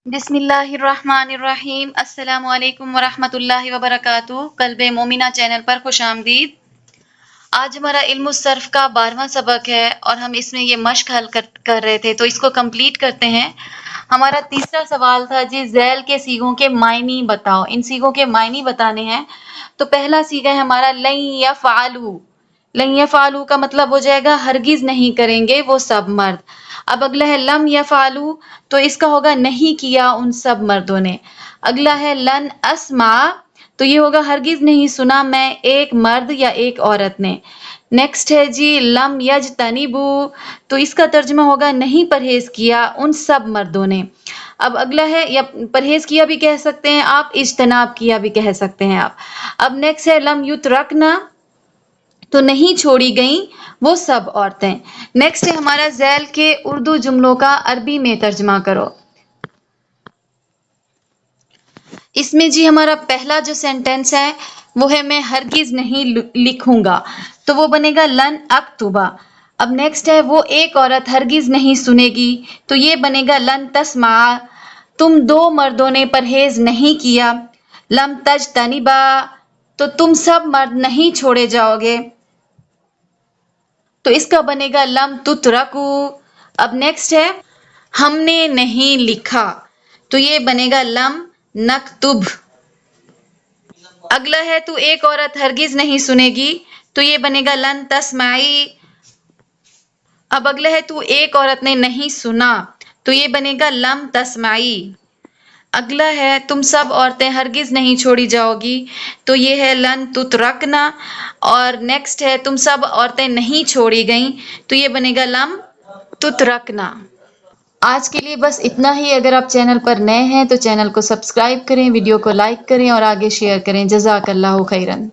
बिस्मिल्लाहिर्रहमानिर्रहीम। अस्सलामु अलैकुम वरहमतुल्लाहि वबरकातुहू। कल्बे मोमिना चैनल पर खुश आमदीद। आज हमारा इल्म सर्फ का 12वां सबक है और हम इसमें ये मश्क हल कर रहे थे, तो इसको कंप्लीट करते हैं। हमारा तीसरा सवाल था जी, ज़ैल के सीगों के मायनी बताओ। इन सीगों के मायनी बताने हैं। तो पहला सीगा है हमारा लन यफ़अलू। लन यफ़अलू का मतलब हो जाएगा हरगिज नहीं करेंगे वो सब मर्द। अब अगला है लम यफ़अलू, तो इसका होगा नहीं किया उन सब मर्दों ने। अगला है लन अस्मा, तो ये होगा हरगिज नहीं सुना मैं एक मर्द या एक औरत ने। नेक्स्ट है जी लम यजतनिबू, तो इसका तर्जुमा होगा नहीं परहेज किया उन सब मर्दों ने। अब अगला है, या परहेज किया भी कह सकते हैं आप, इज्तनाब किया भी कह सकते हैं आप। अब नेक्स्ट है लम युतरकना, तो नहीं छोड़ी गई वो सब औरतें। नेक्स्ट है हमारा ज़ैल के उर्दू जुमलों का अरबी में तर्जमा करो। इसमें जी हमारा पहला जो सेंटेंस है वो है मैं हरगिज नहीं लिखूंगा, तो वो बनेगा लन अक्तुबा। अब नेक्स्ट है वो एक औरत हरगिज नहीं सुनेगी, तो ये बनेगा लन तस्मा। तुम दो मर्दों ने परहेज नहीं किया, लम तजतनिबा, तो तुम सब मर्द नहीं छोड़े जाओगे, तो इसका बनेगा लम तुतरकू। अब नेक्स्ट है हमने नहीं लिखा, तो ये बनेगा लम नक्तुब। अगला है तू एक औरत हरगिज नहीं सुनेगी, तो ये बनेगा लन तस्माई। अब अगला है तू एक औरत ने नहीं सुना, तो ये बनेगा लम तस्माई। अगला है तुम सब औरतें हरगिज नहीं छोड़ी जाओगी, तो ये है लन तुतरकना। और नेक्स्ट है तुम सब औरतें नहीं छोड़ी गईं, तो ये बनेगा लम तुतरकना। आज के लिए बस इतना ही। अगर आप चैनल पर नए हैं तो चैनल को सब्सक्राइब करें, वीडियो को लाइक करें और आगे शेयर करें। जज़ाकल्लाहु खैरन।